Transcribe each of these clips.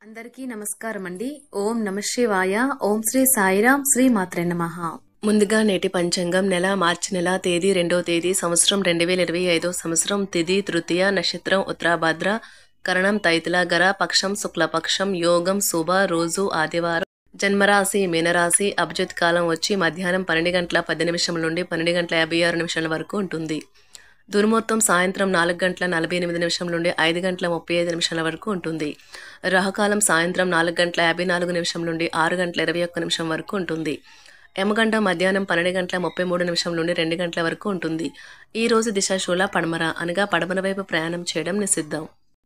అందరికీ నమస్కారం అండి. ఓం నమ శివాయ. ఓం శ్రీ సాయిరాం. శ్రీ మాత్రే నమః. ముందుగా నేటి పంచాంగం నెల మార్చి నెల తేదీ 2వ తేదీ సంవత్సరం 2025 సంవత్సరం తిథి తృతీయ నక్షత్రం ఉత్తరాభాద్ర కరణం తైతుల గర పక్షం శుక్లపక్షం యోగం శుభ రోజు ఆదివారం జన్మరాశి మీనరాశి అభిజిత్ కాలం వచ్చి మధ్యాహ్నం 12 గంటల 10 నిమిషం నుండి 12 గంటల 56 నిమిషాల వరకు ఉంటుంది. దుర్ముహూర్తం సాయంత్రం 4 గంటల 48 నిమిషం నుండి 5 గంటల 35 నిమిషాల వరకు ఉంటుంది. రాహుకాలం సాయంత్రం 4 గంటల 54 నిమిషం నుండి 6 గంటల 21 నిమిషం వరకు ఉంటుంది. యమగంట మధ్యాహ్నం 12 గంటల 33 నిమిషం నుండి 2 గంటల వరకు ఉంటుంది. ఈ రోజు దిశాశూల పడమర అనగా పడమర వైపు ప్రయాణం చేయడం నిషిద్ధం.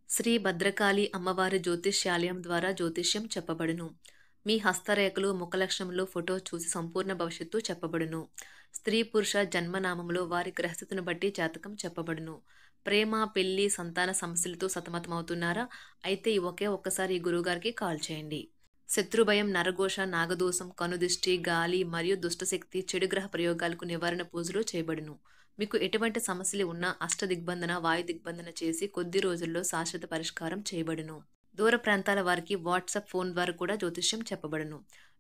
శ్రీ భద్రకాళి అమ్మవారి జ్యోతిష్యాలయం ద్వారా జ్యోతిష్యం చెప్పబడును. మీ హస్తరేఖలు ముఖలక్షణములు ఫోటో చూసి సంపూర్ణ భవిష్యత్తు చెప్పబడును. స్త్రీ పురుష జన్మనామములో వారి గ్రహస్థితిని బట్టి జాతకం చెప్పబడును. ప్రేమ పెళ్లి సంతాన సమస్యలతో సతమతమవుతున్నారా? అయితే ఒక్కసారి ఈ గురువుగారికి కాల్ చేయండి. శత్రుభయం నరఘోష నాగదోషం కనుదిష్టి గాలి మరియు దుష్టశక్తి చెడు గ్రహ ప్రయోగాలకు నివారణ పూజలు చేయబడును. మీకు ఎటువంటి సమస్యలు ఉన్నా అష్టదిగ్బంధన వాయు దిగ్బంధన చేసి కొద్ది రోజుల్లో శాశ్వత పరిష్కారం చేయబడును. దూర ప్రాంతాల వారికి వాట్సాప్ ఫోన్ ద్వారా కూడా జ్యోతిష్యం చెప్పబడును.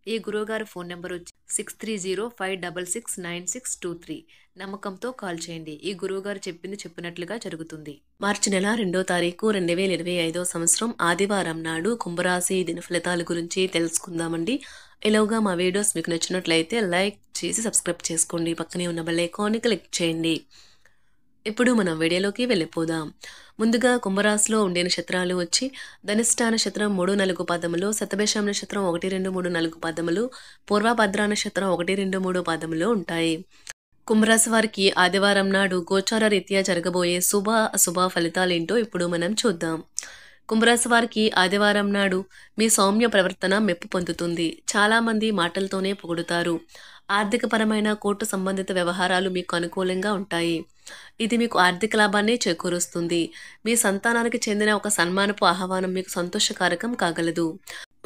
ఈ గురువుగారి ఫోన్ నెంబర్ వచ్చి 6305669623. నమ్మకంతో కాల్ చేయండి. ఈ గురువుగారు చెప్పింది చెప్పినట్లుగా జరుగుతుంది. మార్చి నెల 2వ తారీఖు 2025 సంవత్సరం ఆదివారం నాడు కుంభరాశి దిన ఫలితాల గురించి తెలుసుకుందామండి. ఇలాగా మా వీడియోస్ మీకు నచ్చినట్లయితే లైక్ చేసి సబ్స్క్రైబ్ చేసుకోండి. పక్కనే ఉన్న బెల్ ఐకాన్ని క్లిక్ చేయండి. ఇప్పుడు మనం వీడియోలోకి వెళ్ళిపోదాం. ముందుగా కుంభరాశిలో ఉండే నక్షత్రాలు వచ్చి ధనిష్ట నక్షత్రం 3, 4 పాదములు, శతభిషం నక్షత్రం 1, 2, 3, 4 పాదములు, పూర్వభద్ర నక్షత్రం 1, 2, 3 పాదములు ఉంటాయి. కుంభరాశి వారికి ఆదివారం నాడు గోచార రీత్యా జరగబోయే శుభ అశుభ ఫలితాలేంటో ఇప్పుడు మనం చూద్దాం. కుంభరాశి వారికి ఆదివారం నాడు మీ సౌమ్య ప్రవర్తన మెప్పు పొందుతుంది. చాలా మంది మాటలతోనే పొగుడుతారు. ఆర్థికపరమైన కోర్టు సంబంధిత వ్యవహారాలు మీకు అనుకూలంగా ఉంటాయి. ఇది మీకు ఆర్థిక లాభాన్ని చేకూరుస్తుంది. మీ సంతానానికి చెందిన ఒక సన్మానపు ఆహ్వానం మీకు సంతోషకారకం కాగలదు.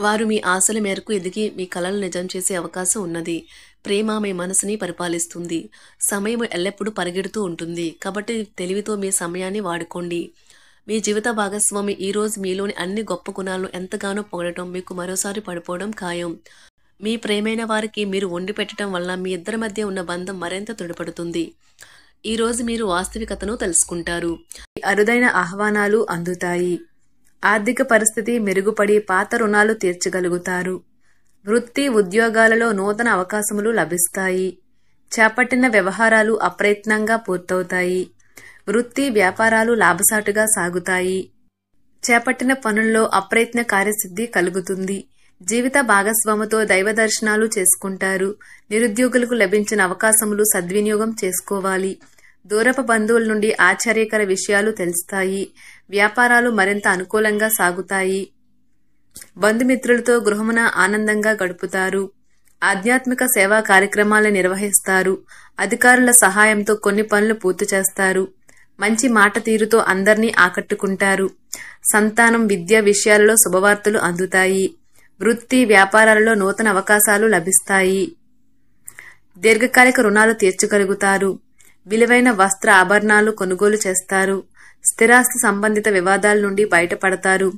వారు మీ ఆశల మేరకు ఎదిగి మీ కలలు నిజం చేసే అవకాశం ఉన్నది. ప్రేమ మీ మనసుని పరిపాలిస్తుంది. సమయం ఎల్లప్పుడూ పరిగెడుతూ ఉంటుంది. కాబట్టి తెలివితో మీ సమయాన్ని వాడుకోండి. మీ జీవిత భాగస్వామి ఈరోజు మీలోని అన్ని గొప్ప గుణాలను ఎంతగానో పొగడటం మీకు మరోసారి పడిపోవడం ఖాయం. మీ ప్రేమైన వారికి మీరు వండి పెట్టడం వల్ల మీ ఇద్దరి మధ్య ఉన్న బంధం మరింత దృఢపడుతుంది. ఈ రోజు మీరు వాస్తవికతను తెలుసుకుంటారు. అరుదైన ఆహ్వానాలు అందుతాయి. ఆర్థిక పరిస్థితి మెరుగుపడి పాత రుణాలు తీర్చగలుగుతారు. వృత్తి ఉద్యోగాలలో నూతన అవకాశములు లభిస్తాయి. చేపట్టిన వ్యవహారాలు అప్రయత్నంగా పూర్తవుతాయి. వృత్తి వ్యాపారాలు లాభసాటుగా సాగుతాయి. చేపట్టిన పనుల్లో అప్రయత్న కార్యసిద్ధి కలుగుతుంది. జీవిత భాగస్వామితో దైవ దర్శనాలు చేసుకుంటారు. నిరుద్యోగులకు లభించిన అవకాశములు సద్వినియోగం చేసుకోవాలి. దూరపు బంధువుల నుండి ఆశ్చర్యకర విషయాలు తెలుస్తాయి. వ్యాపారాలు మరింత అనుకూలంగా సాగుతాయి. బంధుమిత్రులతో గృహమున ఆనందంగా గడుపుతారు. ఆధ్యాత్మిక సేవా కార్యక్రమాలను నిర్వహిస్తారు. అధికారుల సహాయంతో కొన్ని పనులు పూర్తి చేస్తారు. మంచి మాట తీరుతో అందరినీ ఆకట్టుకుంటారు. సంతానం విద్య విషయాలలో శుభవార్తలు అందుతాయి. వృత్తి వ్యాపారాలలో నూతన అవకాశాలు లభిస్తాయి. దీర్ఘకాలిక రుణాలు తీర్చగలుగుతారు. విలువైన వస్త్ర ఆభరణాలు కొనుగోలు చేస్తారు. స్థిరాస్తి సంబంధిత వివాదాల నుండి బయటపడతారు.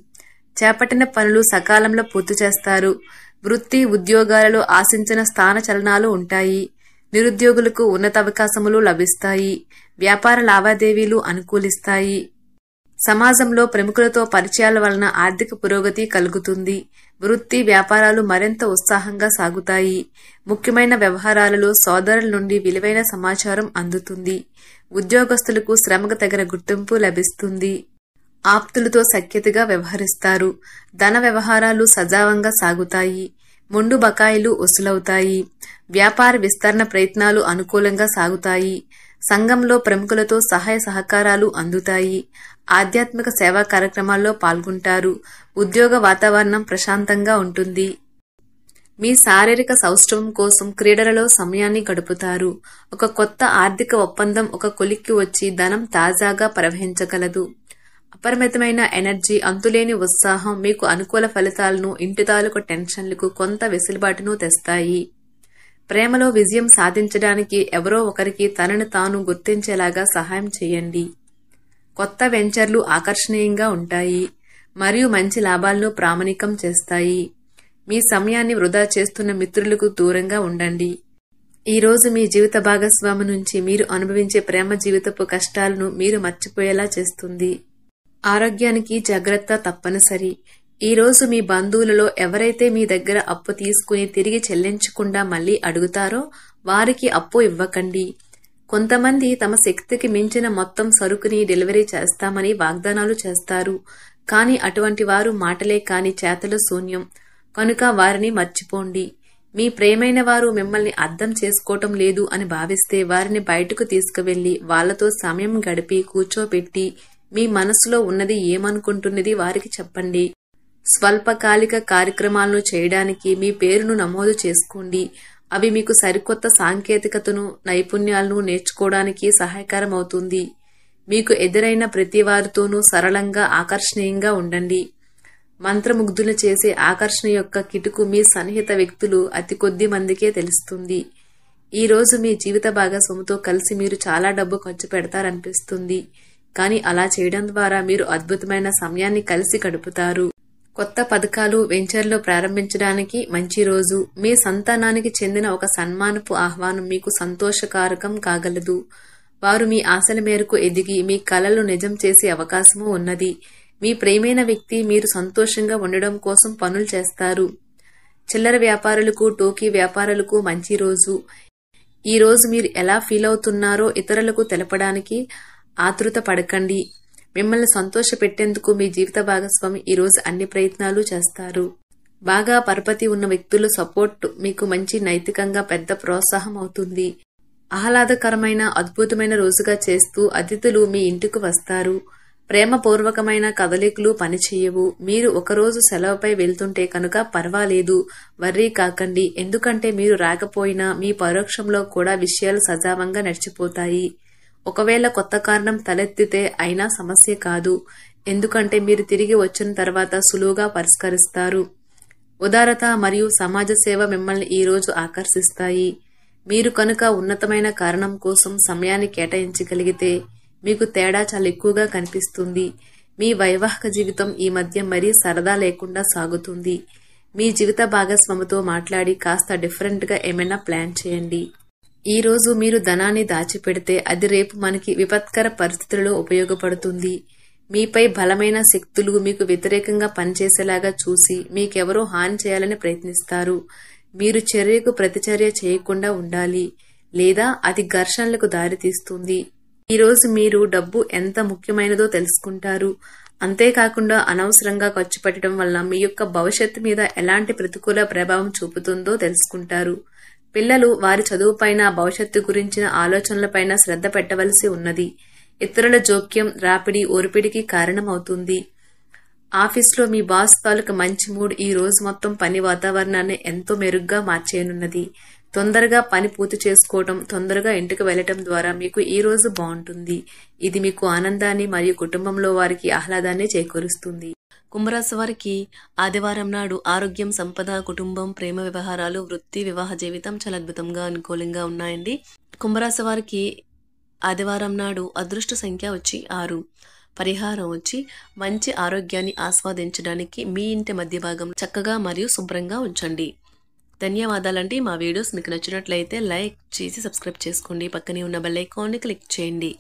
చేపట్టిన పనులు సకాలంలో పూర్తి చేస్తారు. వృత్తి ఉద్యోగాలలో ఆశించిన స్థాన చలనాలు ఉంటాయి. నిరుద్యోగులకు ఉన్నత అవకాశములు లభిస్తాయి. వ్యాపార లావాదేవీలు అనుకూలిస్తాయి. సమాజంలో ప్రముఖులతో పరిచయాల వలన ఆర్థిక పురోగతి కలుగుతుంది. వృత్తి వ్యాపారాలు మరింత ఉత్సాహంగా సాగుతాయి. ముఖ్యమైన వ్యవహారాలలో సోదరుల నుండి విలువైన సమాచారం అందుతుంది. ఉద్యోగస్తులకు శ్రమకు తగిన గుర్తింపు లభిస్తుంది. ఆప్తులతో సఖ్యతగా వ్యవహరిస్తారు. ధన వ్యవహారాలు సజావంగా సాగుతాయి. మొండు బకాయిలు వసూలవుతాయి. వ్యాపార విస్తరణ ప్రయత్నాలు అనుకూలంగా సాగుతాయి. సంఘంలో ప్రముఖులతో సహాయ సహకారాలు అందుతాయి. ఆధ్యాత్మిక సేవా కార్యక్రమాల్లో పాల్గొంటారు. ఉద్యోగ వాతావరణం ప్రశాంతంగా ఉంటుంది. మీ శారీరక సౌష్ఠవం కోసం క్రీడలలో సమయాన్ని గడుపుతారు. ఒక కొత్త ఆర్థిక ఒప్పందం ఒక కొలిక్కి వచ్చి ధనం తాజాగా ప్రవహించగలదు. అపరిమితమైన ఎనర్జీ అంతులేని ఉత్సాహం మీకు అనుకూల ఫలితాలను ఇంటి తాలూకు టెన్షన్లకు కొంత వెసులుబాటును తెస్తాయి. ప్రేమలో విజయం సాధించడానికి ఎవరో ఒకరికి తనను తాను గుర్తించేలాగా సహాయం చేయండి. కొత్త వెంచర్లు ఆకర్షణీయంగా ఉంటాయి. మరియు మంచి లాభాలను ప్రామాణికం చేస్తాయి. మీ సమయాన్ని వృధా చేస్తున్న మిత్రులకు దూరంగా ఉండండి. ఈ రోజు మీ జీవిత భాగస్వామి నుంచి మీరు అనుభవించే ప్రేమ జీవితపు కష్టాలను మీరు మర్చిపోయేలా చేస్తుంది. ఆరోగ్యానికి జాగ్రత్త తప్పనిసరి. ఈ రోజు మీ బంధువులలో ఎవరైతే మీ దగ్గర అప్పు తీసుకుని తిరిగి చెల్లించకుండా మళ్లీ అడుగుతారో వారికి అప్పు ఇవ్వకండి. కొంతమంది తమ శక్తికి మించిన మొత్తం సరుకుని డెలివరీ చేస్తామని వాగ్దానాలు చేస్తారు. కానీ అటువంటి వారు మాటలే కాని చేతలు శూన్యం. కనుక వారిని మర్చిపోండి. మీ ప్రేమైన వారు మిమ్మల్ని అర్థం చేసుకోవటం లేదు అని భావిస్తే వారిని బయటకు తీసుకువెళ్లి వాళ్లతో సమయం గడిపి కూర్చోబెట్టి మీ మనసులో ఉన్నది ఏమనుకుంటున్నది వారికి చెప్పండి. స్వల్పకాలిక కార్యక్రమాలను చేయడానికి మీ పేరును నమోదు చేసుకోండి. అవి మీకు సరికొత్త సాంకేతికతను, నైపుణ్యాలను నేర్చుకోవడానికి సహాయకరమవుతుంది. మీకు ఎదురైన ప్రతి వారితోనూ సరళంగా, ఆకర్షణీయంగా ఉండండి. మంత్రముగ్ధులు చేసే ఆకర్షణ యొక్క కిటుకు మీ సన్నిహిత వ్యక్తులు అతి కొద్ది మందికే తెలుస్తుంది. ఈ రోజు మీ జీవిత భాగస్వామితో కలిసి మీరు చాలా డబ్బు ఖర్చు పెడతారనిపిస్తుంది. కానీ అలా చేయడం ద్వారా మీరు అద్భుతమైన సమయాన్ని కలిసి గడుపుతారు. కొత్త పథకాలు, వెంచర్లు ప్రారంభించడానికి మంచి రోజు. మీ సంతానానికి చెందిన ఒక సన్మానపు ఆహ్వానం మీకు సంతోషకారకం కాగలదు. వారు మీ ఆశల మేరకు ఎదిగి మీ కలలు నిజం చేసే అవకాశమూ ఉన్నది. మీ ప్రియమైన వ్యక్తి మీరు సంతోషంగా ఉండడం కోసం పనులు చేస్తారు. చిల్లర వ్యాపారులకు, టోకీ వ్యాపారులకు మంచి రోజు. ఈ రోజు మీరు ఎలా ఫీల్ అవుతున్నారో ఇతరులకు తెలపడానికి ఆతృత పడకండి. మిమ్మల్ని సంతోష పెట్టేందుకు మీ జీవిత భాగస్వామి ఈ రోజు అన్ని ప్రయత్నాలు చేస్తారు. బాగా పరపతి ఉన్న వ్యక్తుల సపోర్ట్ మీకు మంచి నైతికంగా పెద్ద ప్రోత్సాహం అవుతుంది. ఆహ్లాదకరమైన, అద్భుతమైన రోజుగా చేస్తూ అతిథులు మీ ఇంటికి వస్తారు. ప్రేమపూర్వకమైన కదలికలు పనిచేయవు. మీరు ఒకరోజు సెలవుపై వెళ్తుంటే కనుక పర్వాలేదు, వర్రీ కాకండి. ఎందుకంటే మీరు రాకపోయినా మీ పరోక్షంలో కూడా విషయాలు సజావంగా నడిచిపోతాయి. ఒకవేళ కొత్త కారణం తలెత్తితే అయినా సమస్య కాదు. ఎందుకంటే మీరు తిరిగి వచ్చిన తర్వాత సులువుగా పరిష్కరిస్తారు. ఉదారత మరియు సమాజ సేవ మిమ్మల్ని ఈ రోజు ఆకర్షిస్తాయి. మీరు కనుక ఉన్నతమైన కారణం కోసం సమయాన్ని కేటాయించగలిగితే మీకు తేడా చాలా ఎక్కువగా కనిపిస్తుంది. మీ వైవాహిక జీవితం ఈ మధ్య మరీ సరదా లేకుండా సాగుతుంది. మీ జీవిత భాగస్వామితో మాట్లాడి కాస్త డిఫరెంట్ గా ఏమైనా ప్లాన్ చేయండి. ఈ రోజు మీరు ధనాన్ని దాచిపెడితే అది రేపు మనకి విపత్కర పరిస్థితులలో ఉపయోగపడుతుంది. మీపై బలమైన శక్తులు మీకు వ్యతిరేకంగా పనిచేసేలాగా చూసి మీకెవరో హాని చేయాలని ప్రయత్నిస్తారు. మీరు చర్యకు ప్రతిచర్య చేయకుండా ఉండాలి, లేదా అది ఘర్షణలకు దారితీస్తుంది. ఈ రోజు మీరు డబ్బు ఎంత ముఖ్యమైనదో తెలుసుకుంటారు. అంతేకాకుండా అనవసరంగా ఖర్చు పెట్టడం వల్ల మీ యొక్క భవిష్యత్తు మీద ఎలాంటి ప్రతికూల ప్రభావం చూపుతుందో తెలుసుకుంటారు. పిల్లలు వారి చదువుపైన, భవిష్యత్తు గురించిన ఆలోచనలపైన శ్రద్ధ పెట్టవలసి ఉన్నది. ఇతరుల జోక్యం, రాపిడి, ఓర్పిడికి కారణమవుతుంది. ఆఫీస్లో మీ బాస్ తాలూకు మంచి మూడ్ ఈ రోజు మొత్తం పని వాతావరణాన్ని ఎంతో మెరుగ్గా మార్చేయనున్నది. తొందరగా పని పూర్తి చేసుకోవటం, తొందరగా ఇంటికి వెళ్లటం ద్వారా మీకు ఈ రోజు బాగుంటుంది. ఇది మీకు ఆనందాన్ని మరియు కుటుంబంలో వారికి ఆహ్లాదాన్ని చేకూరుస్తుంది. కుంభరాశి వారికి ఆదివారం నాడు ఆరోగ్యం, సంపద, కుటుంబం, ప్రేమ వ్యవహారాలు, వృత్తి, వివాహ జీవితం చాలా అద్భుతంగా, అనుకూలంగా ఉన్నాయండి. కుంభరాశి వారికి ఆదివారం నాడు అదృష్ట సంఖ్య వచ్చి 6. పరిహారం వచ్చి మంచి ఆరోగ్యాన్ని ఆస్వాదించడానికి మీ ఇంటి మధ్య భాగం చక్కగా మరియు శుభ్రంగా ఉంచండి. ధన్యవాదాలండి. మా వీడియోస్ మీకు నచ్చినట్లయితే లైక్ చేసి సబ్స్క్రైబ్ చేసుకోండి. పక్కనే ఉన్న బెల్ ఐకాన్ని క్లిక్ చేయండి.